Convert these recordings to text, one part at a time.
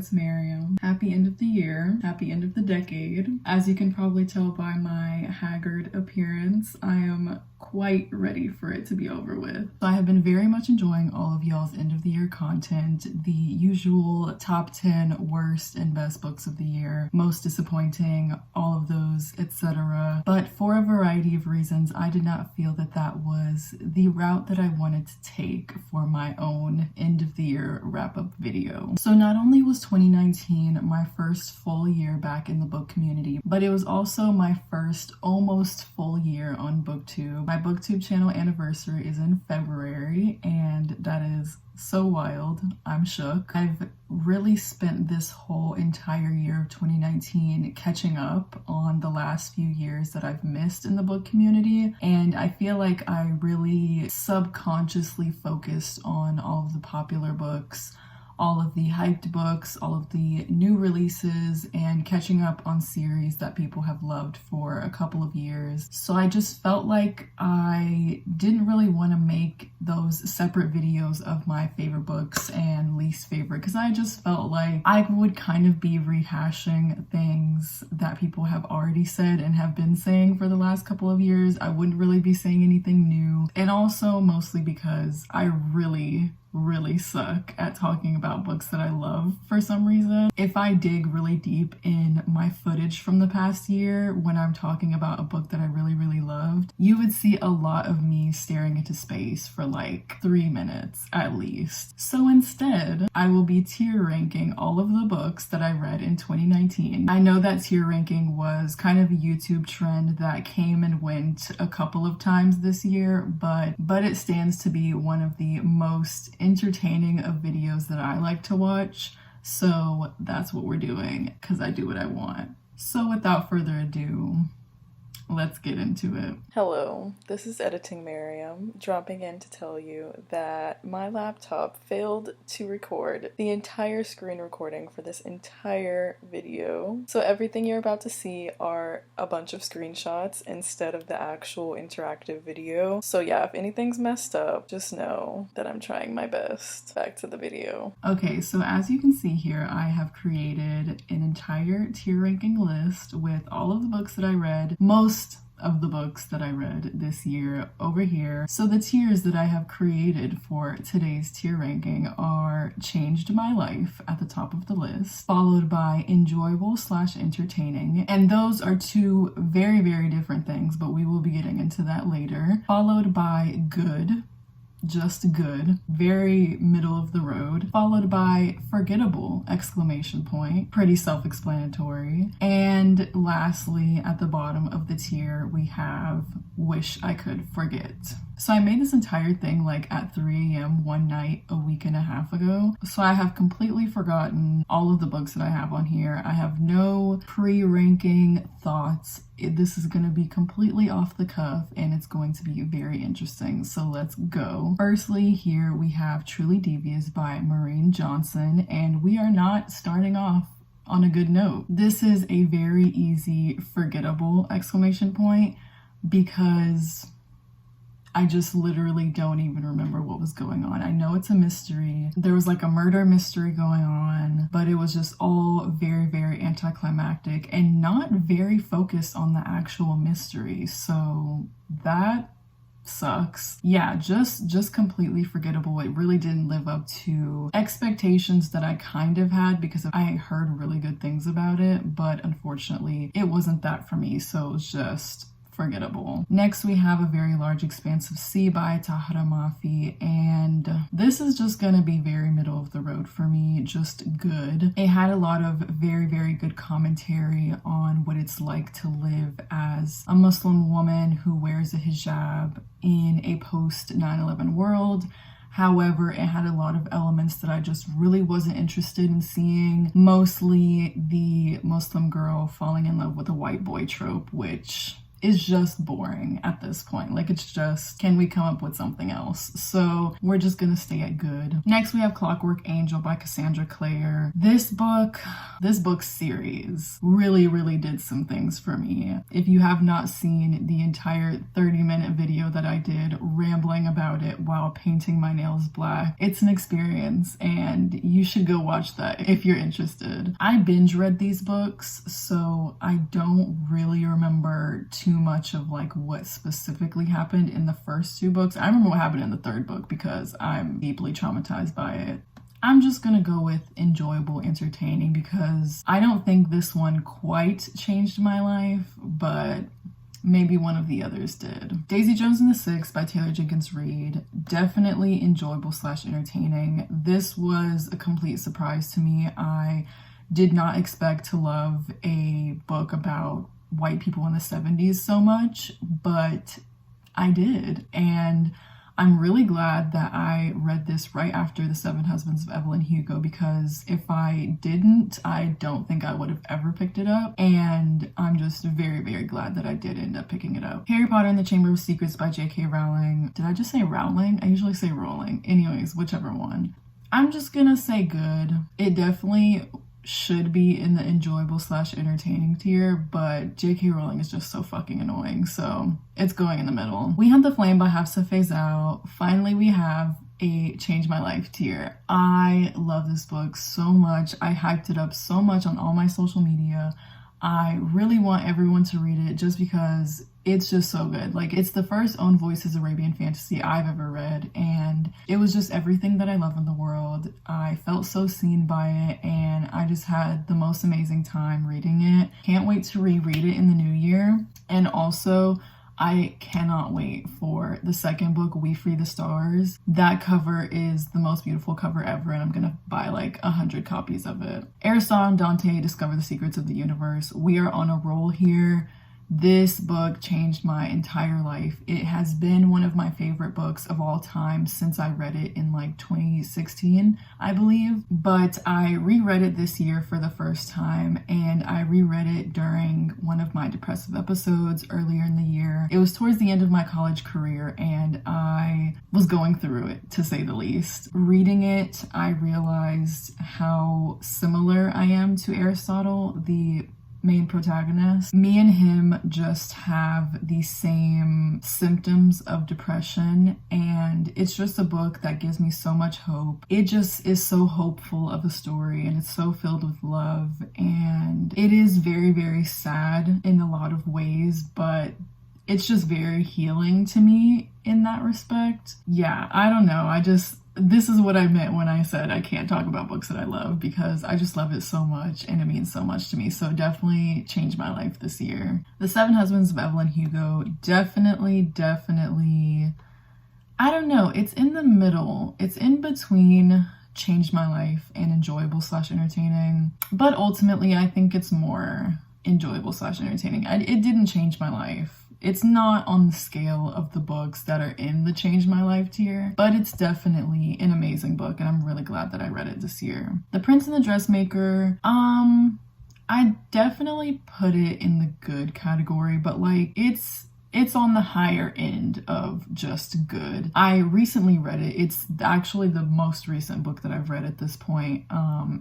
it's Miriam. Happy end of the year. Happy end of the decade. As you can probably tell by my haggard appearance, I am quite ready for it to be over with. So I have been very much enjoying all of y'all's end of the year content, the usual top 10 worst and best books of the year, most disappointing, all of those, etc. But for a variety of reasons, I did not feel that that was the route that I wanted to take for my own end of the year wrap-up video. So not only was 2019 my first full year back in the book community, but it was also my first almost full year on BookTube. My BookTube channel anniversary is in February, and that is so wild. I'm shook. I've really spent this whole entire year of 2019 catching up on the last few years that I've missed in the book community, and I feel like I really subconsciously focused on all of the popular books, all of the hyped books, all of the new releases, and catching up on series that people have loved for a couple of years. So I just felt like I didn't really want to make those separate videos of my favorite books and least favorite, because I just felt like I would kind of be rehashing things that people have already said and have been saying for the last couple of years. I wouldn't really be saying anything new, and also mostly because I really suck at talking about books that I love for some reason. If I dig really deep in my footage from the past year when I'm talking about a book that I really loved, you would see a lot of me staring into space for like 3 minutes at least. So instead, I will be tier ranking all of the books that I read in 2019. I know that tier ranking was kind of a YouTube trend that came and went a couple of times this year, but it stands to be one of the most entertaining of videos that I like to watch. So that's what we're doing, because I do what I want. So without further ado, let's get into it. Hello, this is Editing Miriam, dropping in to tell you that my laptop failed to record the entire screen recording for this entire video. So everything you're about to see are a bunch of screenshots instead of the actual interactive video. So yeah, if anything's messed up, just know that I'm trying my best. Back to the video. Okay, so as you can see here, I have created an entire tier ranking list with all of the books that I read, most of the books that I read this year over here. So the tiers that I have created for today's tier ranking are Changed My Life at the top of the list, followed by Enjoyable / Entertaining, and those are two very different things, but we will be getting into that later, followed by Good, just good, very middle of the road, followed by Forgettable, ! Pretty self-explanatory. And lastly, at the bottom of the tier, we have Wish I Could Forget. So I made this entire thing like at 3 a.m. one night a week and a half ago. So I have completely forgotten all of the books that I have on here. I have no pre-ranking thoughts. This is going to be completely off the cuff, and it's going to be very interesting. So let's go. Firstly, here we have Truly Devious by Maureen Johnson, and we are not starting off on a good note. This is a very easy forgettable ! Because I just literally don't even remember what was going on. I know it's a mystery. There was like a murder mystery going on, but it was just all very anticlimactic and not very focused on the actual mystery. So that sucks. Yeah, just completely forgettable. It really didn't live up to expectations that I kind of had, because I heard really good things about it, but unfortunately it wasn't that for me. So it was just forgettable. Next, we have A Very Large Expanse of Sea by Tahara Mafi, and this is just gonna be very middle of the road for me, just good. It had a lot of very good commentary on what it's like to live as a Muslim woman who wears a hijab in a post 9/11 world. However, it had a lot of elements that I just really wasn't interested in seeing, mostly the Muslim girl falling in love with a white boy trope, which is just boring at this point. Like, it's just, can we come up with something else? So we're just gonna stay at good. Next, we have Clockwork Angel by Cassandra Clare. This book series really did some things for me. If you have not seen the entire 30-minute video that I did rambling about it while painting my nails black, it's an experience and you should go watch that if you're interested. I binge read these books, so I don't really remember too much of like what specifically happened in the first two books. I remember what happened in the third book because I'm deeply traumatized by it. I'm just gonna go with enjoyable, entertaining, because I don't think this one quite changed my life, but maybe one of the others did. Daisy Jones and the Six by Taylor Jenkins Reid. Definitely enjoyable / entertaining. This was a complete surprise to me. I did not expect to love a book about white people in the 70s so much, but I did. And I'm really glad that I read this right after The Seven Husbands of Evelyn Hugo, because if I didn't, I don't think I would have ever picked it up. And I'm just very glad that I did end up picking it up. Harry Potter and the Chamber of Secrets by J.K. Rowling. Did I just say Rowling? I usually say Rowling. Anyways, whichever one. I'm just gonna say good. It definitely should be in the enjoyable / entertaining tier, but J.K. Rowling is just so fucking annoying, so it's going in the middle. We Hunt the Flame by Hafsa Faizal. Finally, we have a Change My Life tier. I love this book so much. I hyped it up so much on all my social media. I really want everyone to read it just because it's just so good. Like, it's the first own voices Arabian fantasy I've ever read, and it was just everything that I love in the world. I felt so seen by it, and I just had the most amazing time reading it. Can't wait to reread it in the new year. And also, I cannot wait for the second book, We Free the Stars. That cover is the most beautiful cover ever, and I'm gonna buy like 100 copies of it. Aristotle and Dante Discover the Secrets of the Universe. We are on a roll here. This book changed my entire life. It has been one of my favorite books of all time since I read it in like 2016, I believe. But I reread it this year for the first time, and I reread it during one of my depressive episodes earlier in the year. It was towards the end of my college career, and I was going through it, to say the least. Reading it, I realized how similar I am to Aristotle, the main protagonist. Me and him just have the same symptoms of depression, and it's just a book that gives me so much hope. It just is so hopeful of a story, and it's so filled with love, and it is very sad in a lot of ways, but it's just very healing to me in that respect. Yeah, I don't know. This is what I meant when I said I can't talk about books that I love, because I just love it so much and it means so much to me. So definitely changed my life this year. The Seven Husbands of Evelyn Hugo, definitely, I don't know. It's in the middle. It's in between changed my life and enjoyable / entertaining. But ultimately, I think it's more enjoyable / entertaining. It didn't change my life. It's not on the scale of the books that are in the Change My Life tier, but it's definitely an amazing book, and I'm really glad that I read it this year. The Prince and the Dressmaker, I definitely put it in the good category, but like it's on the higher end of just good. I recently read it. It's actually the most recent book that I've read at this point.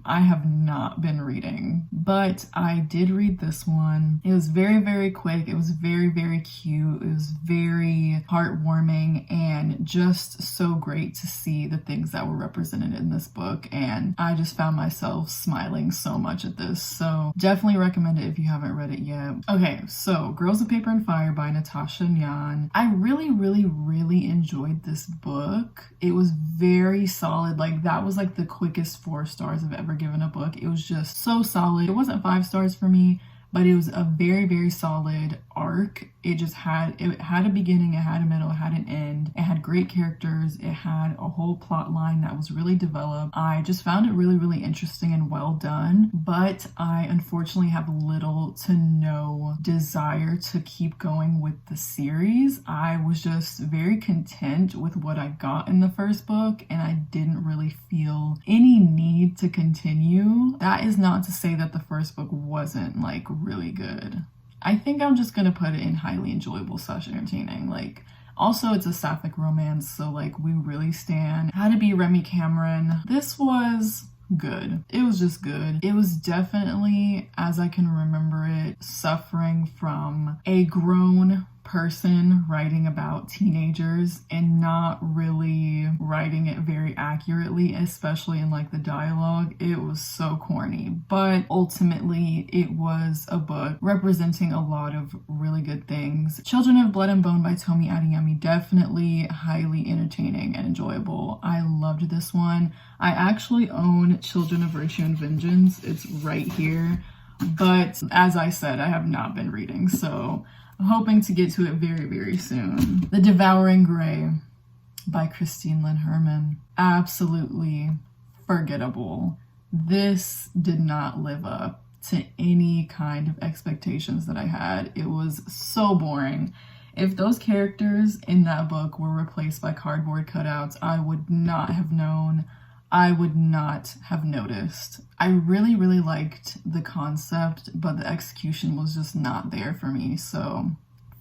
I have not been reading, but I did read this one. It was very quick. It was very cute. It was very heartwarming and just so great to see the things that were represented in this book. And I just found myself smiling so much at this. So definitely recommend it if you haven't read it yet. Okay, so Girls of Paper and Fire by Natasha Nyan. I really enjoyed this book. It was very solid. Like, that was like the quickest 4 stars I've ever given a book. It was just so solid. It wasn't 5 stars for me, but it was a very solid arc. It had a beginning, it had a middle, it had an end. It had great characters. It had a whole plot line that was really developed. I just found it really interesting and well done, but I unfortunately have little to no desire to keep going with the series. I was just very content with what I got in the first book, and I didn't really feel any need to continue. That is not to say that the first book wasn't like really good. I think I'm just gonna put it in highly enjoyable / entertaining. Like, also it's a sapphic romance, so like we really stand How to Be Remy Cameron. This was good. It was just good. It was definitely, as I can remember it, suffering from a grown person writing about teenagers and not really writing it very accurately, especially in like the dialogue. It was so corny, but ultimately it was a book representing a lot of really good things. Children of Blood and Bone by Tomi Adeyemi, definitely highly entertaining and enjoyable. I loved this one. I actually own Children of Virtue and Vengeance. It's right here, but as I said, I have not been reading, so I'm hoping to get to it very, very soon. The Devouring Grey by Christine Lynn Herman. Absolutely forgettable. This did not live up to any kind of expectations that I had. It was so boring. If those characters in that book were replaced by cardboard cutouts, I would not have known. I would not have noticed. I really, really liked the concept, but the execution was just not there for me, so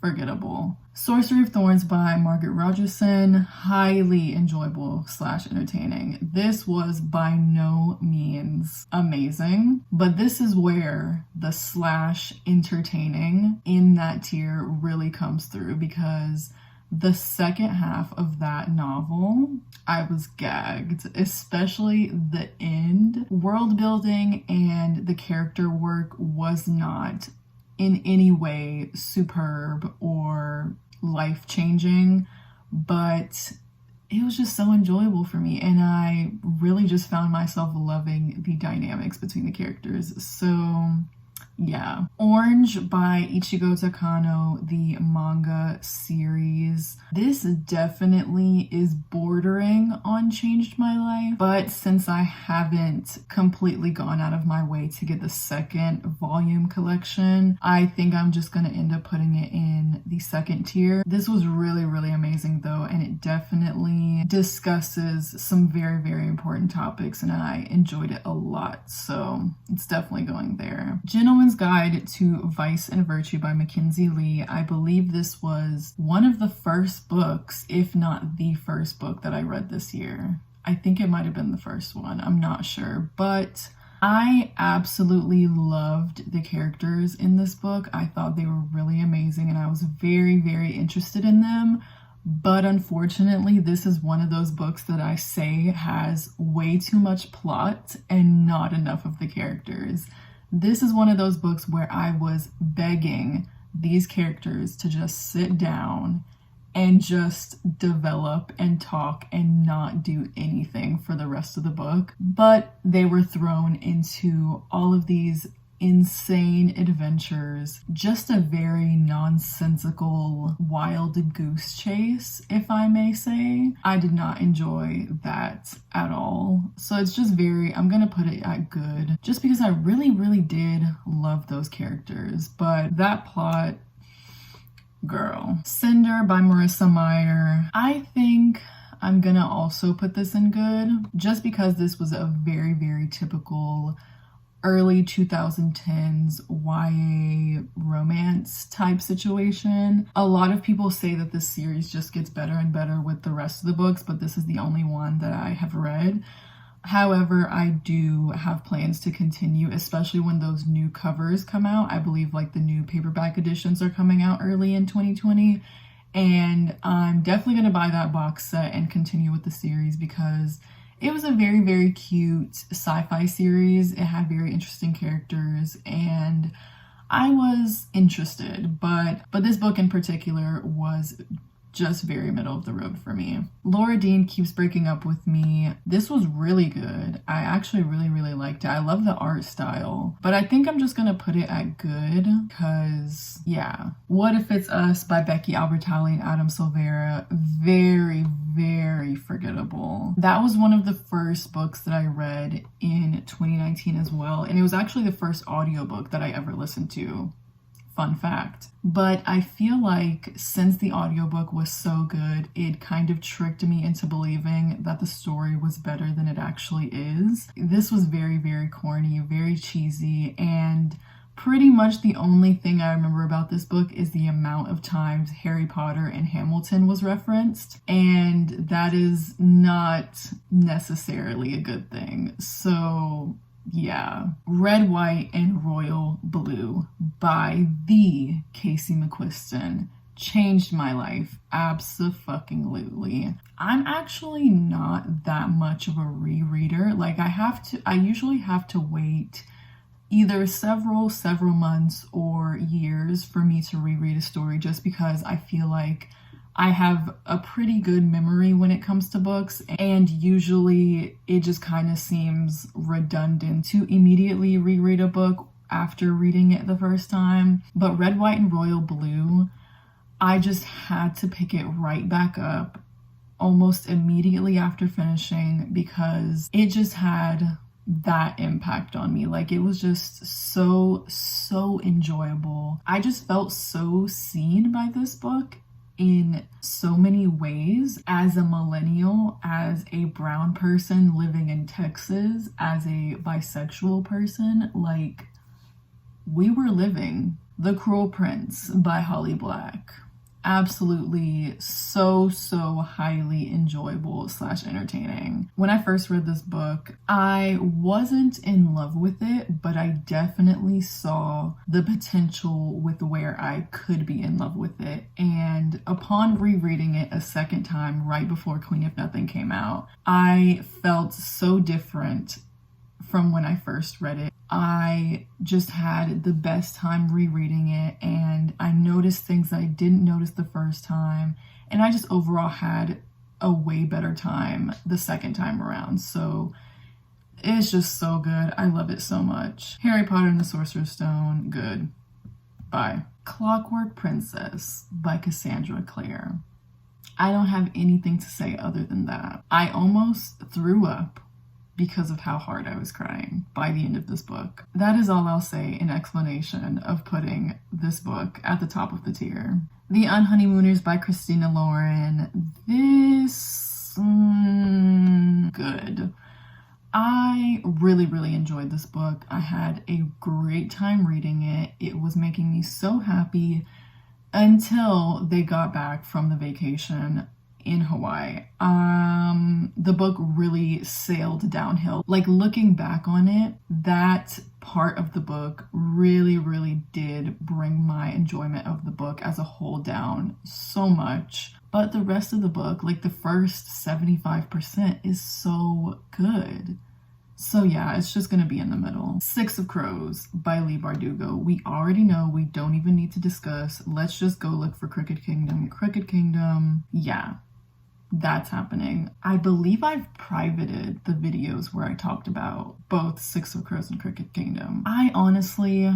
forgettable. Sorcery of Thorns by Margaret Rogerson, highly enjoyable / entertaining. This was by no means amazing, but this is where the / entertaining in that tier really comes through, because the second half of that novel, I was gagged, especially the end. World building and the character work was not in any way superb or life-changing, but it was just so enjoyable for me, and I really just found myself loving the dynamics between the characters. So yeah. Orange by Ichigo Takano, the manga series. This definitely is bordering on changed my life, but since I haven't completely gone out of my way to get the second volume collection, I think I'm just gonna end up putting it in the second tier. This was really, really amazing though, and it definitely discusses some very, very important topics, and I enjoyed it a lot, so it's definitely going there. Gentleman's Guide to Vice and Virtue by Mackenzie Lee. I believe this was one of the first books, if not the first book that I read this year. I think it might have been the first one. I'm not sure, but I absolutely loved the characters in this book. I thought they were really amazing, and I was very, very interested in them. But unfortunately, this is one of those books that I say has way too much plot and not enough of the characters. This is one of those books where I was begging these characters to just sit down and just develop and talk and not do anything for the rest of the book. But they were thrown into all of these insane adventures, just a very nonsensical wild goose chase, if I may say. I did not enjoy that at all. So it's just very, I'm gonna put it at good, just because I really, really did love those characters, but that plot, girl. Cinder by Marissa Meyer. I think I'm gonna also put this in good, just because this was a very, very typical early 2010s YA romance type situation. A lot of people say that this series just gets better and better with the rest of the books, but this is the only one that I have read. However, I do have plans to continue, especially when those new covers come out. I believe like the new paperback editions are coming out early in 2020, and I'm definitely going to buy that box set and continue with the series, because it was a very, very cute sci-fi series. It had very interesting characters, and I was interested, but this book in particular was just very middle of the road for me. Laura Dean Keeps Breaking Up With Me. This was really good. I actually really, really liked it. I love the art style, but I think I'm just gonna put it at good, because yeah. What If It's Us by Becky Albertalli and Adam Silvera. Very, very forgettable. That was one of the first books that I read in 2019 as well, and it was actually the first audiobook that I ever listened to. Fun fact. But I feel like since the audiobook was so good, it kind of tricked me into believing that the story was better than it actually is. This was very, very corny, very cheesy, and Pretty much the only thing I remember about this book is the amount of times Harry Potter and Hamilton was referenced, and that is not necessarily a good thing. So yeah, Red, White, and Royal Blue by the Casey McQuiston changed my life abso-fucking-lutely. I'm actually not that much of a rereader. Like I usually have to wait either several months or years for me to reread a story, just because I feel like I have a pretty good memory when it comes to books, and usually it just kind of seems redundant to immediately reread a book after reading it the first time. But Red, White, and Royal Blue, I just had to pick it right back up almost immediately after finishing, because it just had that impact on me. Like, it was just so enjoyable. I just felt so seen by this book in so many ways, as a millennial, as a brown person living in Texas, as a bisexual person. Like, we were living. The Cruel Prince by Holly Black. Absolutely so highly enjoyable / entertaining. When I first read this book, I wasn't in love with it, but I definitely saw the potential with where I could be in love with it. And upon rereading it a second time right before Queen of Nothing came out, I felt so different from when I first read it. I just had the best time rereading it, and I noticed things I didn't notice the first time, and I just overall had a way better time the second time around. So it's just so good. I love it so much. Harry Potter and the Sorcerer's Stone, good. Bye. Clockwork Princess by Cassandra Clare. I don't have anything to say other than that. I almost threw up because of how hard I was crying by the end of this book. That is all I'll say in explanation of putting this book at the top of the tier. The Unhoneymooners by Christina Lauren. This, good. I really enjoyed this book. I had a great time reading it. It was making me so happy until they got back from the vacation in Hawaii. The book really sailed downhill. Like, looking back on it, that part of the book really did bring my enjoyment of the book as a whole down so much. But the rest of the book, like the first 75%, is so good. So yeah, it's just gonna be in the middle. Six of Crows by Leigh Bardugo. We already know, we don't even need to discuss. Let's just go look for Crooked Kingdom. Crooked Kingdom, yeah. That's happening. I believe I've privated the videos where I talked about both Six of Crows and Crooked Kingdom. I honestly,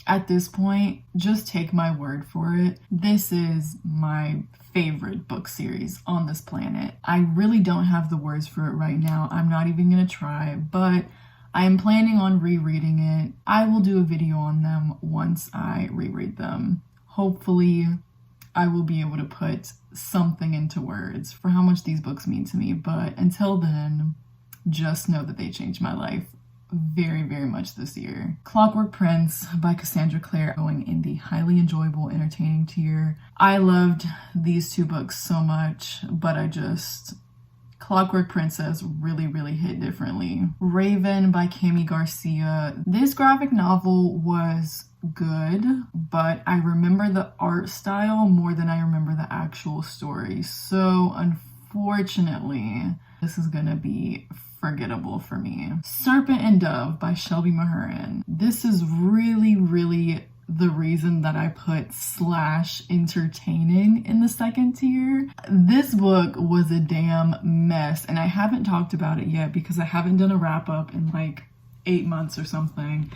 at this point, just take my word for it. This is my favorite book series on this planet. I really don't have the words for it right now. I'm not even gonna try, but I am planning on rereading it. I will do a video on them once I reread them. Hopefully, I will be able to put something into words for how much these books mean to me. But until then, just know that they changed my life very much this year. Clockwork Prince by Cassandra Clare, going in the highly enjoyable, entertaining tier. I loved these two books so much, but Clockwork Princess really hit differently. Raven by Cami Garcia. This graphic novel was good, but I remember the art style more than I remember the actual story. So unfortunately, this is gonna be forgettable for me. Serpent and Dove by Shelby Mahurin. This is really the reason that I put / entertaining in the second tier. This book was a damn mess, and I haven't talked about it yet because I haven't done a wrap up in like 8 months or something.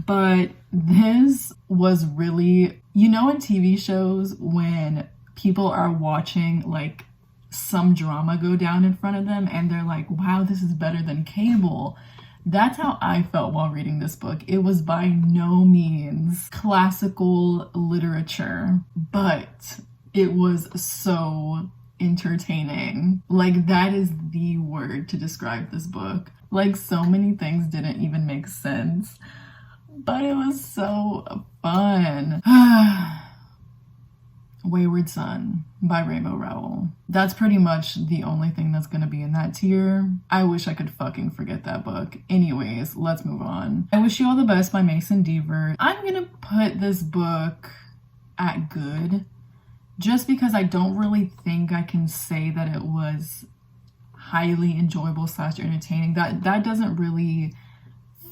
But this was really, you know, in TV shows when people are watching like some drama go down in front of them and they're like, wow, this is better than cable. That's how I felt while reading this book. It was by no means classical literature, but it was so entertaining. Like, that is the word to describe this book. Like, so many things didn't even make sense. but it was so fun. Wayward Son by Rainbow Rowell. That's pretty much the only thing that's gonna be in that tier. I wish I could fucking forget that book. Anyways, let's move on. I Wish You All the Best by Mason Deaver. I'm gonna put this book at good, just because I don't really think I can say that it was highly enjoyable / entertaining. That doesn't really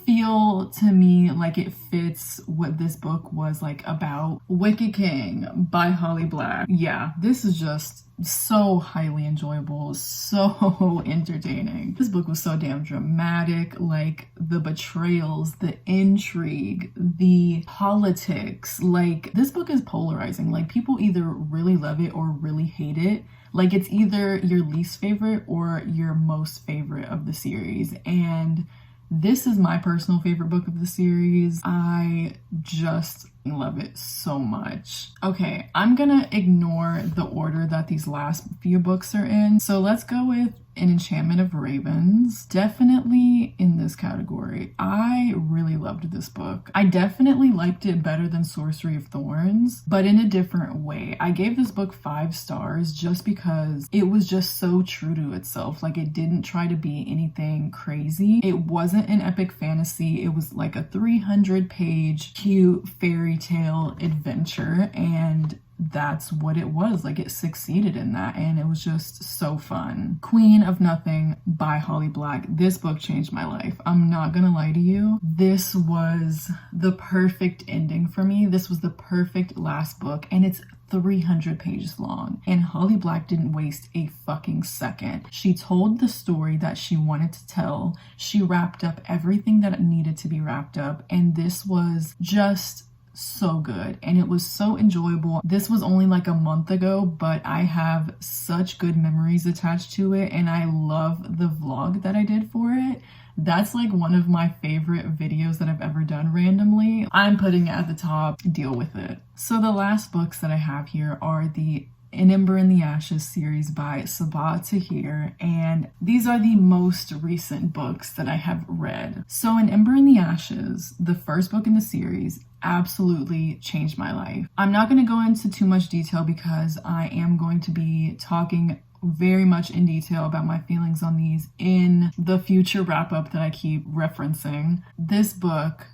feel to me like it fits what this book was like about. Wicked King by Holly Black. Yeah, this is just so highly enjoyable, so entertaining. This book was so damn dramatic, like the betrayals, the intrigue, the politics. Like, this book is polarizing. Like, people either really love it or really hate it. Like, it's either your least favorite or your most favorite of the series. And this is my personal favorite book of the series. I just love it so much. Okay, I'm gonna ignore the order that these last few books are in. So let's go with An Enchantment of Ravens. Definitely in this category. I really loved this book. I definitely liked it better than Sorcery of Thorns, but in a different way. I gave this book 5 stars just because it was just so true to itself. Like, it didn't try to be anything crazy. It wasn't an epic fantasy. It was like a 300-page cute fairy tale adventure, and that's what it was. Like, it succeeded in that, and it was just so fun. Queen of Nothing by Holly Black. This book changed my life. I'm not gonna lie to you. This was the perfect ending for me. This was the perfect last book, and it's 300 pages long, and Holly Black didn't waste a fucking second. She told the story that she wanted to tell. She wrapped up everything that needed to be wrapped up, and this was just so good, and it was so enjoyable. This was only like a month ago, but I have such good memories attached to it, and I love the vlog that I did for it. That's like one of my favorite videos that I've ever done randomly. I'm putting it at the top. Deal with it. So the last books that I have here are the An Ember in the Ashes series by Sabaa Tahir, and these are the most recent books that I have read. So An Ember in the Ashes, the first book in the series, absolutely changed my life. I'm not going to go into too much detail because I am going to be talking very much in detail about my feelings on these in the future wrap-up that I keep referencing. This book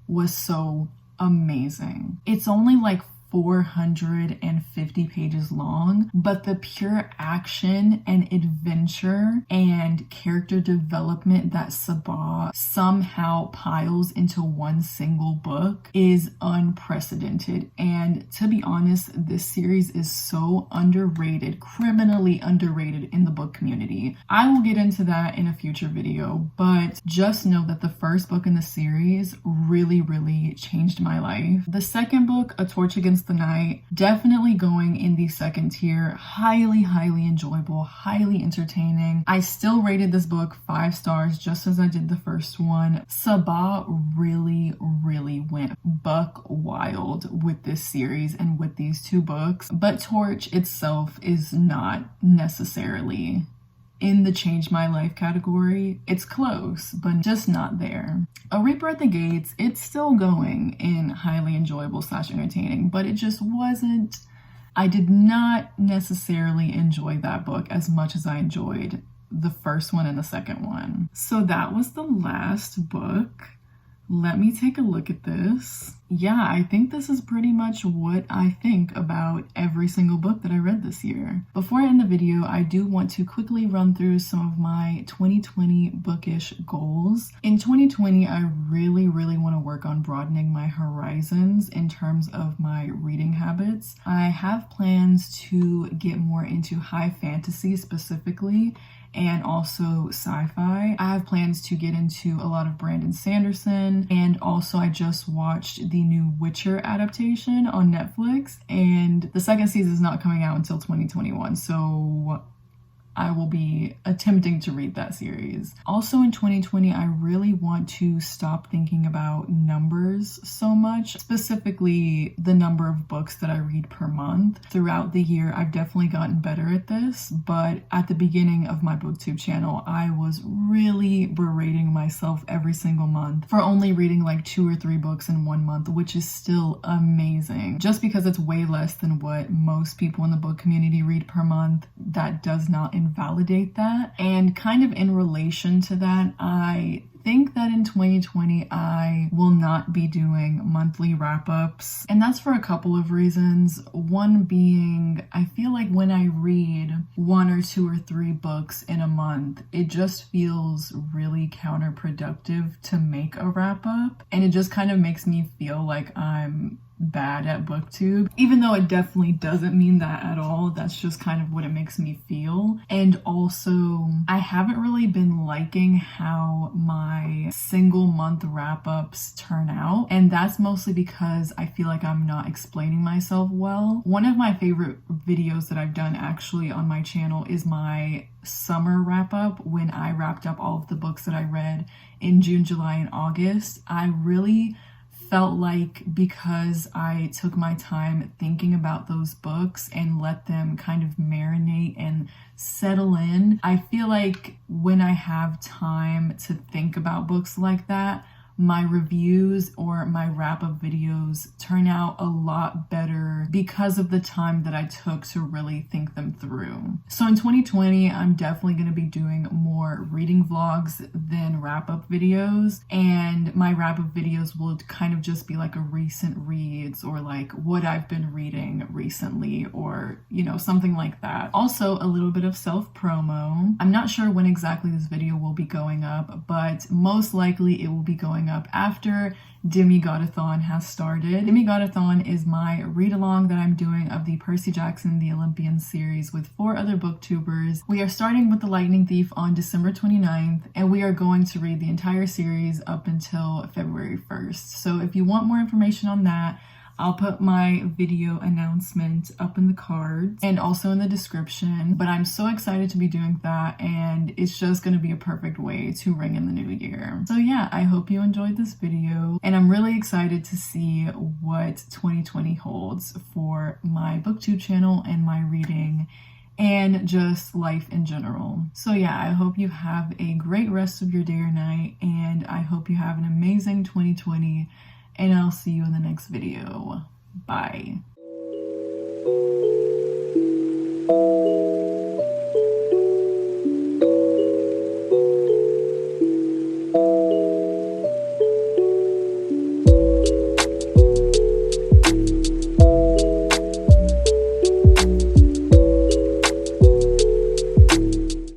was so amazing. It's only like 450 pages long, but the pure action and adventure and character development that Sabaa somehow piles into one single book is unprecedented. And to be honest, this series is so underrated, criminally underrated in the book community. I will get into that in a future video, but just know that the first book in the series really changed my life. The second book, A Torch Against the Night, definitely going in the second tier. Highly enjoyable, highly entertaining. I still rated this book 5 stars just as I did the first one. Sabaa really went buck wild with this series and with these 2 books, but Torch itself is not necessarily in the change my life category. It's close, but just not there. A Reaper at the Gates, it's still going in highly enjoyable / entertaining, but it just wasn't. I did not necessarily enjoy that book as much as I enjoyed the first one and the second one. So that was the last book. Let me take a look at this. Yeah, I think this is pretty much what I think about every single book that I read this year. Before I end the video, I do want to quickly run through some of my 2020 bookish goals. In 2020, I really want to work on broadening my horizons in terms of my reading habits. I have plans to get more into high fantasy specifically, and also sci-fi. I have plans to get into a lot of Brandon Sanderson, and also I just watched the new Witcher adaptation on Netflix, and the second season is not coming out until 2021, so I will be attempting to read that series. Also in 2020, I really want to stop thinking about numbers so much, specifically the number of books that I read per month. Throughout the year, I've definitely gotten better at this, but at the beginning of my booktube channel, I was really berating myself every single month for only reading like 2 or 3 books in one month, which is still amazing. Just because it's way less than what most people in the book community read per month, that does not invalidate that. And kind of in relation to that, I think that in 2020 I will not be doing monthly wrap-ups, and that's for a couple of reasons. One being, I feel like when I read 1 or 2 or 3 books in a month, it just feels really counterproductive to make a wrap-up, and it just kind of makes me feel like I'm bad at booktube, even though it definitely doesn't mean that at all. That's just kind of what it makes me feel. And also, I haven't really been liking how my single month wrap-ups turn out, and that's mostly because I feel like I'm not explaining myself well. One of my favorite videos that I've done actually on my channel is my summer wrap-up, when I wrapped up all of the books that I read in June, July, and August. I really felt like, because I took my time thinking about those books and let them kind of marinate and settle in, I feel like when I have time to think about books like that, my reviews or my wrap-up videos turn out a lot better because of the time that I took to really think them through. So in 2020, I'm definitely going to be doing more reading vlogs than wrap-up videos, and my wrap-up videos will kind of just be like a recent reads, or like what I've been reading recently, or something like that. Also, a little bit of self-promo. I'm not sure when exactly this video will be going up, but most likely it will be going up after Demigodathon has started. Demigodathon is my read-along that I'm doing of the Percy Jackson The Olympian series with 4 other booktubers. We are starting with The Lightning Thief on December 29th, and we are going to read the entire series up until February 1st. So if you want more information on that, I'll put my video announcement up in the cards and also in the description, but I'm so excited to be doing that, and it's just going to be a perfect way to ring in the new year. So yeah, I hope you enjoyed this video, and I'm really excited to see what 2020 holds for my booktube channel and my reading and just life in general. So yeah, I hope you have a great rest of your day or night, and I hope you have an amazing 2020, and I'll see you in the next video. Bye.